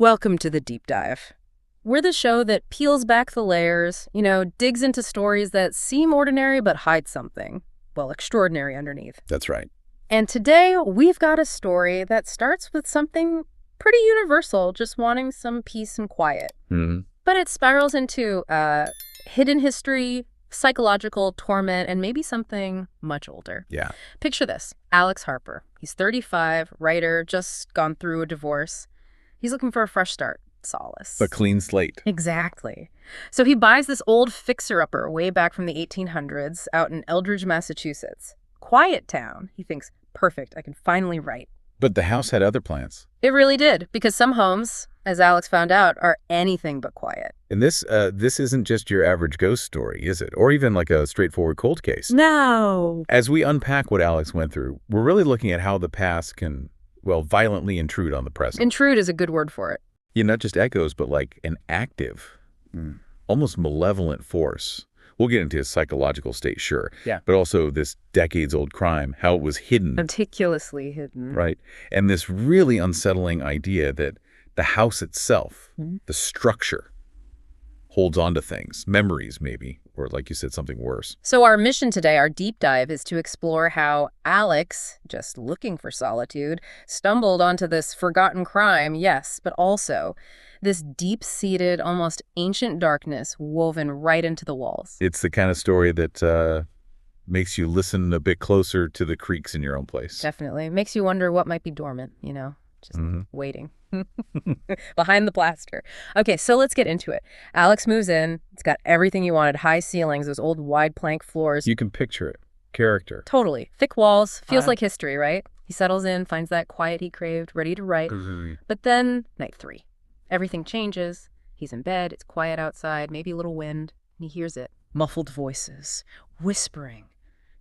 Welcome to the Deep Dive. We're the show that peels back the layers, digs into stories that seem ordinary but hide something, well, extraordinary underneath. That's right. And today, we've got a story that starts with something pretty universal, just wanting some peace and quiet. Mm-hmm. But it spirals into hidden history, psychological torment, and maybe something much older. Yeah. Picture this. Alex Harper. He's 35, writer, just gone through a divorce. He's looking for a fresh start. Solace. A clean slate. Exactly. So he buys this old fixer-upper way back from the 1800s out in Eldridge, Massachusetts. Quiet town. He thinks, perfect, I can finally write. But the house had other plans. It really did, because some homes, as Alex found out, are anything but quiet. And this isn't just your average ghost story, is it? Or even like a straightforward cold case. No. As we unpack what Alex went through, we're really looking at how the past can, violently intrude on the present. Intrude is a good word for it. Yeah, not just echoes, but like an active, almost malevolent force. We'll get into his psychological state, sure. Yeah. But also this decades-old crime, how it was hidden. Meticulously hidden. Right. And this really unsettling idea that the house itself, the structure, holds on to things, memories maybe, or like you said, something worse. So our mission today, our deep dive, is to explore how Alex, just looking for solitude, stumbled onto this forgotten crime, yes, but also this deep-seated, almost ancient darkness woven right into the walls. It's the kind of story that makes you listen a bit closer to the creaks in your own place. Definitely. Makes you wonder what might be dormant, just waiting. Behind the plaster. Okay, so let's get into it. Alex moves in. It's got everything you wanted. High ceilings, those old wide plank floors. You can picture it. Character. Totally. Thick walls. Feels like history, right? He settles in, finds that quiet he craved, ready to write. But then, night 3. Everything changes. He's in bed. It's quiet outside. Maybe a little wind. And he hears it. Muffled voices. Whispering.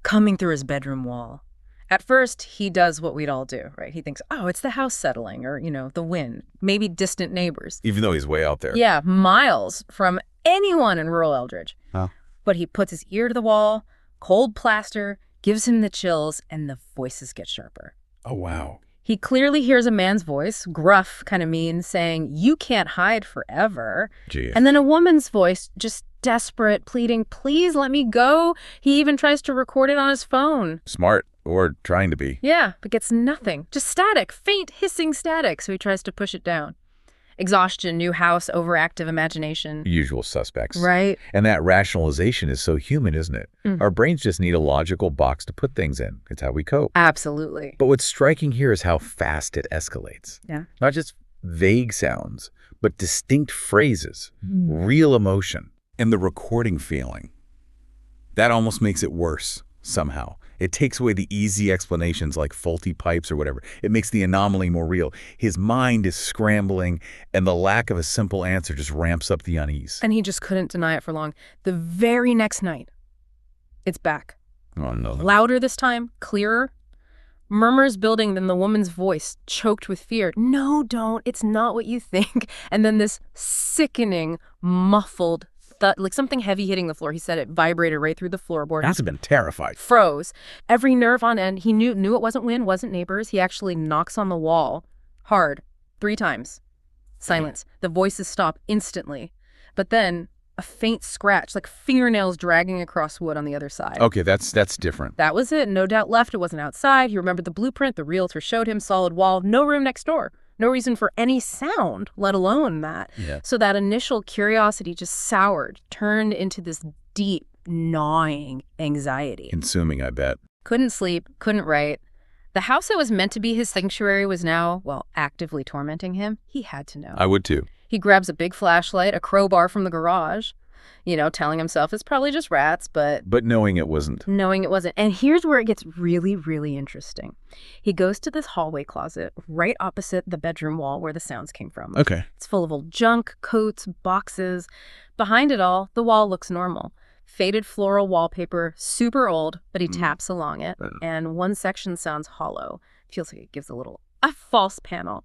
Coming through his bedroom wall. At first, he does what we'd all do, right? He thinks, oh, it's the house settling or, the wind, maybe distant neighbors. Even though he's way out there. Yeah, miles from anyone in rural Eldridge. Huh. But he puts his ear to the wall, cold plaster, gives him the chills, and the voices get sharper. Oh, wow. He clearly hears a man's voice, gruff, kind of mean, saying, you can't hide forever. Jeez. And then a woman's voice, just desperate, pleading, please let me go. He even tries to record it on his phone. Smart. Or trying to be. Yeah, but gets nothing. Just static, faint, hissing static, so he tries to push it down. Exhaustion, new house, overactive imagination. Usual suspects. Right. And that rationalization is so human, isn't it? Our brains just need a logical box to put things in. It's how we cope. Absolutely. But what's striking here is how fast it escalates. Yeah. Not just vague sounds, but distinct phrases, real emotion, and the recording feeling. That almost makes it worse somehow. It takes away the easy explanations like faulty pipes or whatever. It makes the anomaly more real. His mind is scrambling, and the lack of a simple answer just ramps up the unease. And he just couldn't deny it for long. The very next night, it's back. Oh, no. Louder this time, clearer. Murmurs building, then the woman's voice, choked with fear. No, don't. It's not what you think. And then this sickening, muffled thud, like something heavy hitting the floor. He said it vibrated right through the floorboard. Must have been terrified. Froze. Every nerve on end. He knew it wasn't wind, wasn't neighbors. He actually knocks on the wall. Hard. 3 times. Silence. The voices stop instantly. But then a faint scratch, like fingernails dragging across wood on the other side. Okay, that's different. That was it. No doubt left. It wasn't outside. He remembered the blueprint. The realtor showed him. Solid wall. No room next door. No reason for any sound, let alone that. Yeah. So that initial curiosity just soured, turned into this deep, gnawing anxiety. Consuming, I bet. Couldn't sleep, couldn't write. The house that was meant to be his sanctuary was now, actively tormenting him. He had to know. I would too. He grabs a big flashlight, a crowbar from the garage, telling himself it's probably just rats, but knowing it wasn't. Knowing it wasn't. And here's where it gets really, really interesting. He goes to this hallway closet right opposite the bedroom wall where the sounds came from. Okay. It's full of old junk, coats, boxes. Behind it all, the wall looks normal. Faded floral wallpaper, super old, but he taps along it, and one section sounds hollow. Feels like it gives a false panel.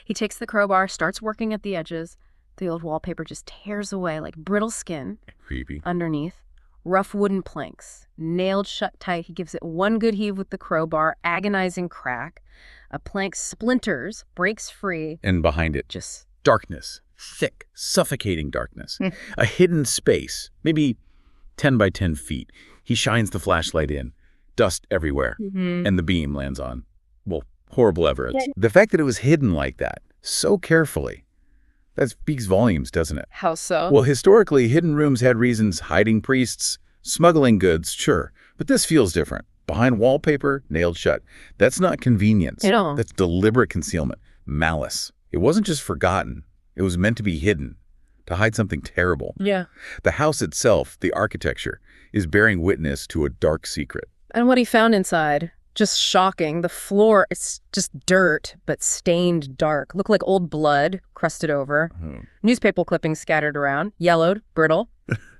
He takes the crowbar, starts working at the edges. The old wallpaper just tears away like brittle skin. Creepy. Underneath, rough wooden planks, nailed shut tight. He gives it one good heave with the crowbar, agonizing crack. A plank splinters, breaks free. And behind it, Just Darkness. Thick, suffocating darkness. A hidden space, maybe 10 by 10 feet. He shines the flashlight in. Dust everywhere. And the beam lands on, well, horrible evidence. The fact that it was hidden like that, so carefully, that speaks volumes, doesn't it? How so? Well, historically, hidden rooms had reasons: hiding priests, smuggling goods, sure. But this feels different. Behind wallpaper, nailed shut. That's not convenience. That's deliberate concealment. Malice. It wasn't just forgotten. It was meant to be hidden, to hide something terrible. Yeah. The house itself, the architecture, is bearing witness to a dark secret. And what he found inside, just shocking. The floor, it's just dirt, but stained dark. Looked like old blood, crusted over. Newspaper clippings scattered around, yellowed, brittle.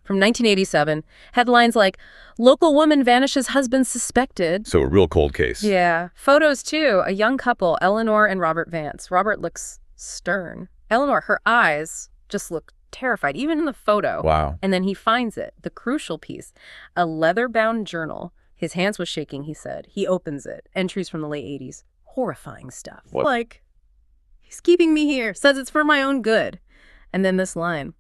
From 1987, headlines like, "Local woman vanishes, husband suspected." So a real cold case. Yeah. Photos, too. A young couple, Eleanor and Robert Vance. Robert looks stern. Eleanor, her eyes just look terrified, even in the photo. Wow. And then he finds it, the crucial piece, a leather-bound journal. His hands was shaking, he said. He opens it. Entries from the late 80s. Horrifying stuff. What? Like, he's keeping me here. Says it's for my own good. And then this line.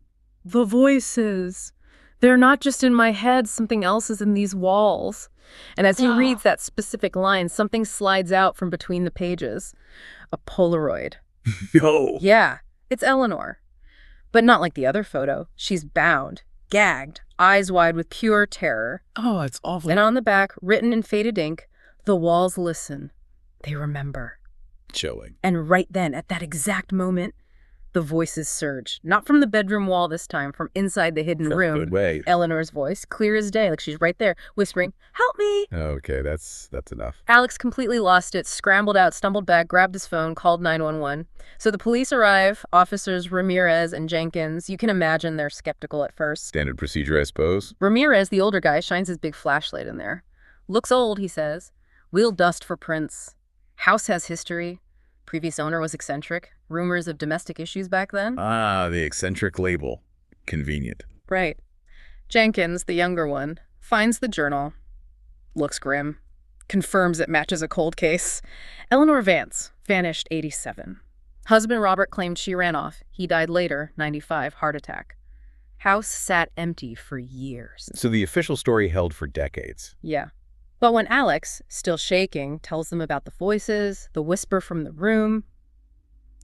"The voices. They're not just in my head. Something else is in these walls." And as he reads that specific line, something slides out from between the pages. A Polaroid. Yo. Yeah, it's Eleanor. But not like the other photo. She's bound, gagged, eyes wide with pure terror. Oh, it's awful. And on the back, written in faded ink, "The walls listen. They remember." Chilling. And right then, at that exact moment, the voices surge. Not from the bedroom wall this time, from inside the hidden room. Good way. Eleanor's voice, clear as day, like she's right there, whispering, "Help me!" Okay, that's enough. Alex completely lost it, scrambled out, stumbled back, grabbed his phone, called 911. So the police arrive, officers Ramirez and Jenkins. You can imagine they're skeptical at first. Standard procedure, I suppose. Ramirez, the older guy, shines his big flashlight in there. "Looks old," he says. "Wheel dust for prints. House has history. Previous owner was eccentric. Rumors of domestic issues back then." Ah, the eccentric label. Convenient. Right. Jenkins, the younger one, finds the journal. Looks grim. Confirms it matches a cold case. Eleanor Vance, vanished 87. Husband Robert claimed she ran off. He died later, 95, heart attack. House sat empty for years. So the official story held for decades. Yeah. But when Alex, still shaking, tells them about the voices, the whisper from the room,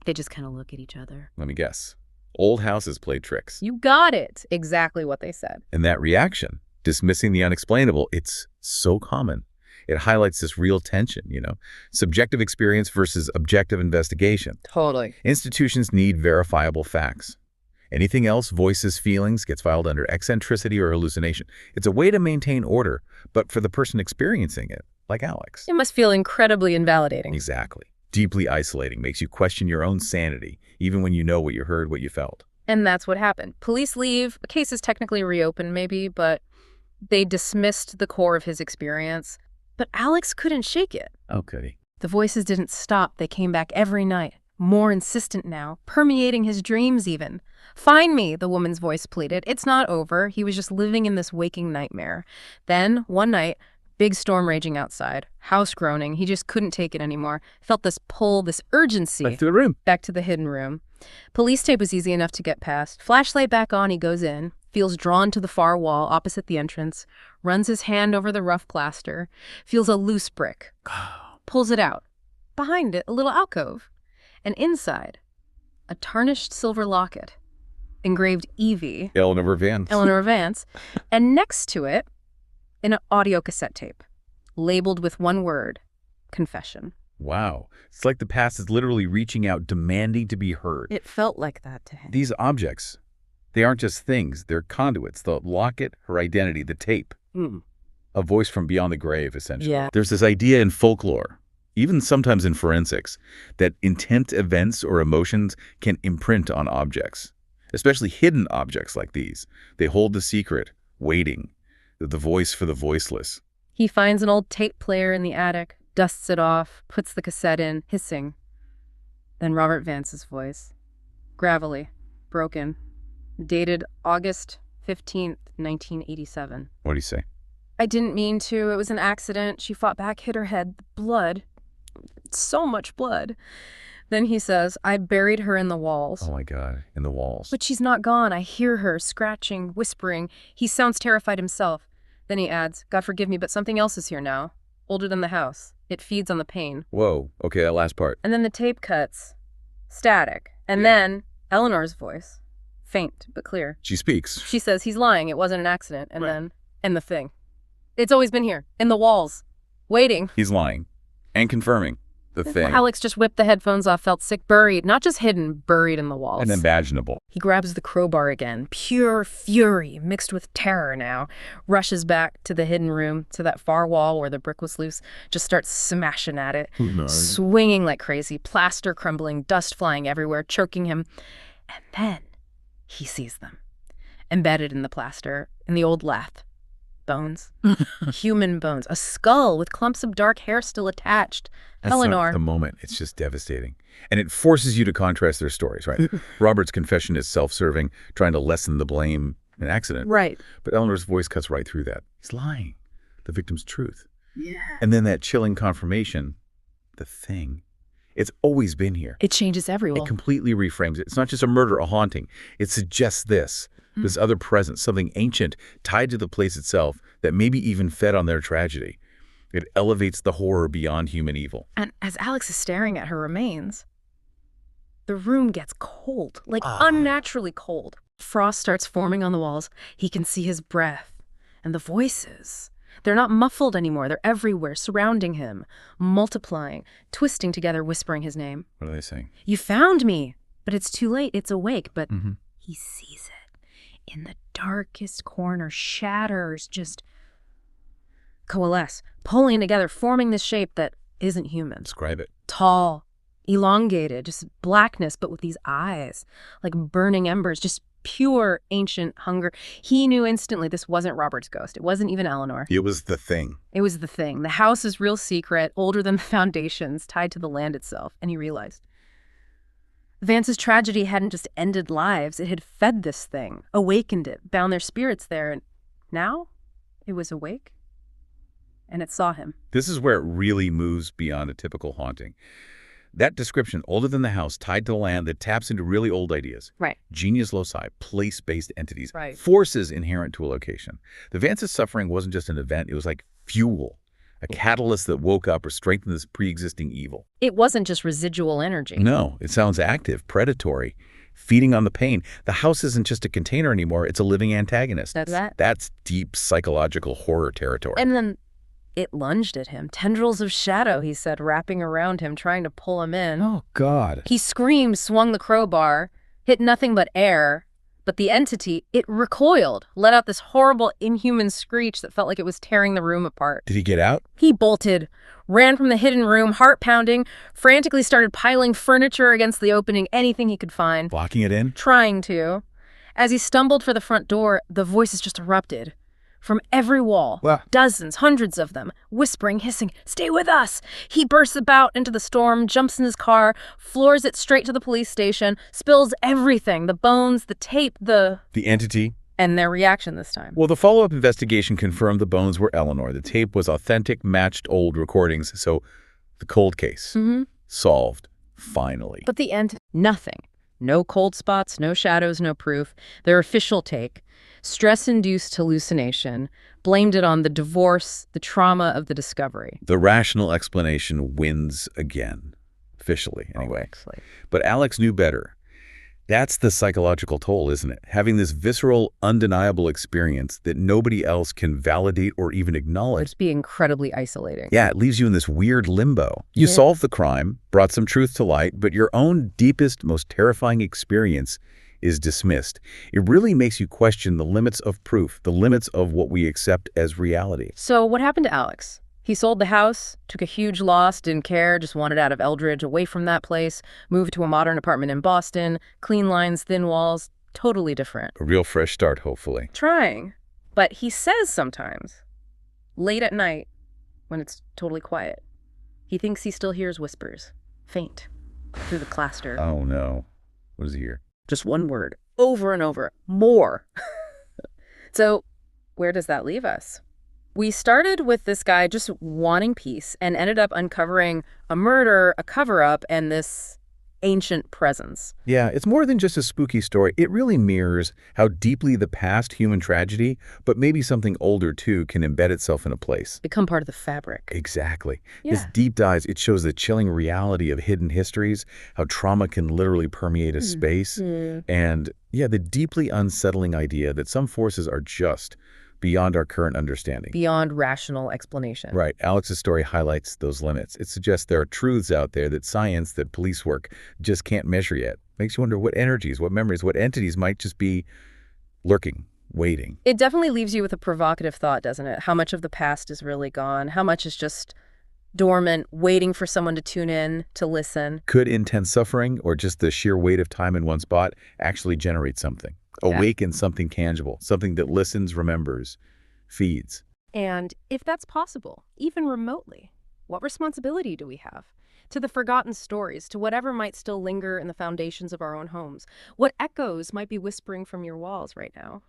they just kind of look at each other. Let me guess. Old houses play tricks. You got it. Exactly what they said. And that reaction, dismissing the unexplainable, it's so common. It highlights this real tension, subjective experience versus objective investigation. Totally. Institutions need verifiable facts. Anything else, voices, feelings, gets filed under eccentricity or hallucination. It's a way to maintain order, but for the person experiencing it, like Alex. It must feel incredibly invalidating. Exactly. Deeply isolating, makes you question your own sanity, even when you know what you heard, what you felt. And that's what happened. Police leave. The case is technically reopened, maybe, but they dismissed the core of his experience. But Alex couldn't shake it. Okay. The voices didn't stop. They came back every night. More insistent now, permeating his dreams even. "Find me," the woman's voice pleaded. "It's not over." He was just living in this waking nightmare. Then, one night, big storm raging outside, house groaning. He just couldn't take it anymore. Felt this pull, this urgency. Back to the room. Back to the hidden room. Police tape was easy enough to get past. Flashlight back on, he goes in, feels drawn to the far wall opposite the entrance, runs his hand over the rough plaster, feels a loose brick, pulls it out. Behind it, a little alcove. And inside, a tarnished silver locket, engraved Evie. Eleanor Vance. And next to it, an audio cassette tape, labeled with one word, confession. Wow. It's like the past is literally reaching out, demanding to be heard. It felt like that to him. These objects, they aren't just things. They're conduits. The locket, her identity, the tape. A voice from beyond the grave, essentially. Yeah. There's this idea in folklore, even sometimes in forensics, that intense events or emotions can imprint on objects, especially hidden objects like these. They hold the secret, waiting, the voice for the voiceless. He finds an old tape player in the attic, dusts it off, puts the cassette in, hissing. Then Robert Vance's voice. Gravelly, broken, dated August 15th, 1987. What do you say? "I didn't mean to. It was an accident. She fought back, hit her head. The blood. So much blood. Then he says, I buried her in the walls. Oh my God, in the walls. But she's not gone. I hear her scratching, whispering. He sounds terrified himself. Then he adds, God forgive me, but something else is here now. Older than the house. It feeds on the pain. Whoa, okay, that last part. And then the tape cuts. Static. And then Eleanor's voice. Faint, but clear. She speaks. She says he's lying. It wasn't an accident. And the thing. It's always been here. In the walls. Waiting. He's lying. And confirming the thing. Alex just whipped the headphones off, felt sick, buried. Not just hidden, buried in the walls. Unimaginable. He grabs the crowbar again. Pure fury, mixed with terror now. Rushes back to the hidden room, to that far wall where the brick was loose. Just starts smashing at it. Swinging like crazy. Plaster crumbling, dust flying everywhere, choking him. And then he sees them. Embedded in the plaster, in the old lath. Bones. Human bones. A skull with clumps of dark hair still attached. That's Eleanor. Not the moment. It's just devastating. And it forces you to contrast their stories, right? Robert's confession is self-serving, trying to lessen the blame an accident. Right. But Eleanor's voice cuts right through that. He's lying. The victim's truth. Yeah. And then that chilling confirmation, the thing. It's always been here. It changes everyone. It completely reframes it. It's not just a murder, a haunting. It suggests this other presence, something ancient tied to the place itself that maybe even fed on their tragedy. It elevates the horror beyond human evil. And as Alex is staring at her remains, the room gets cold, like unnaturally cold. Frost starts forming on the walls. He can see his breath. And the voices, they're not muffled anymore. They're everywhere, surrounding him, multiplying, twisting together, whispering his name. What are they saying? You found me, but it's too late. It's awake, but he sees it. In the darkest corner, shatters just coalesce, pulling together, forming this shape that isn't human. Describe it. Tall, elongated, just blackness, but with these eyes, like burning embers, just pure ancient hunger. He knew instantly this wasn't Robert's ghost. It wasn't even Eleanor. It was the thing. It was the thing. The house's real secret, older than the foundations, tied to the land itself. And he realized Vance's tragedy hadn't just ended lives. It had fed this thing, awakened it, bound their spirits there. And now it was awake, and it saw him. This is where it really moves beyond a typical haunting. That description, older than the house, tied to the land, that taps into really old ideas. Right. Genius loci, place-based entities, right. Forces inherent to a location. The Vance's suffering wasn't just an event. It was like fuel, a catalyst that woke up or strengthened this pre-existing evil. It wasn't just residual energy. No, it sounds active, predatory, feeding on the pain. The house isn't just a container anymore. It's a living antagonist. That's deep psychological horror territory. And then it lunged at him. Tendrils of shadow, he said, wrapping around him, trying to pull him in. Oh, God. He screamed, swung the crowbar, hit nothing but air. But the entity, it recoiled, let out this horrible, inhuman screech that felt like it was tearing the room apart. Did he get out? He bolted, ran from the hidden room, heart pounding, frantically started piling furniture against the opening, anything he could find. Blocking it in? Trying to. As he stumbled for the front door, the voices just erupted. From every wall, dozens, hundreds of them, whispering, hissing, "Stay with us!" He bursts about into the storm, jumps in his car, floors it straight to the police station, spills everything, the bones, the tape, the entity. And their reaction this time. Well, the follow-up investigation confirmed the bones were Eleanor. The tape was authentic, matched old recordings, so the cold case solved, finally. But the end, nothing. No cold spots, no shadows, no proof. Their official take, stress-induced hallucination, blamed it on the divorce, the trauma of the discovery. The rational explanation wins again, officially anyway. But Alex knew better. That's the psychological toll, isn't it? Having this visceral, undeniable experience that nobody else can validate or even acknowledge. It'd be incredibly isolating. Yeah, it leaves you in this weird limbo. You solved the crime, brought some truth to light, but your own deepest, most terrifying experience is dismissed. It really makes you question the limits of proof, the limits of what we accept as reality. So what happened to Alex? He sold the house, took a huge loss, didn't care, just wanted out of Eldridge, away from that place, moved to a modern apartment in Boston, clean lines, thin walls, totally different. A real fresh start, hopefully. Trying. But he says sometimes, late at night, when it's totally quiet, he thinks he still hears whispers, faint, through the plaster. Oh, no. What does he hear? Just one word, over and over, more. So where does that leave us? We started with this guy just wanting peace and ended up uncovering a murder, a cover-up, and this ancient presence. Yeah, it's more than just a spooky story. It really mirrors how deeply the past human tragedy, but maybe something older too, can embed itself in a place. Become part of the fabric. Exactly. This Yeah. deep dives, it shows the chilling reality of hidden histories, how trauma can literally permeate a space, and yeah, the deeply unsettling idea that some forces are just beyond our current understanding. Beyond rational explanation. Right. Alex's story highlights those limits. It suggests there are truths out there that science, that police work just can't measure yet. Makes you wonder what energies, what memories, what entities might just be lurking, waiting. It definitely leaves you with a provocative thought, doesn't it? How much of the past is really gone? How much is just dormant, waiting for someone to tune in, to listen? Could intense suffering or just the sheer weight of time in one spot actually generate something? Yeah. Awaken something tangible, something that listens, remembers, feeds. And if that's possible, even remotely, what responsibility do we have? To the forgotten stories, to whatever might still linger in the foundations of our own homes. What echoes might be whispering from your walls right now?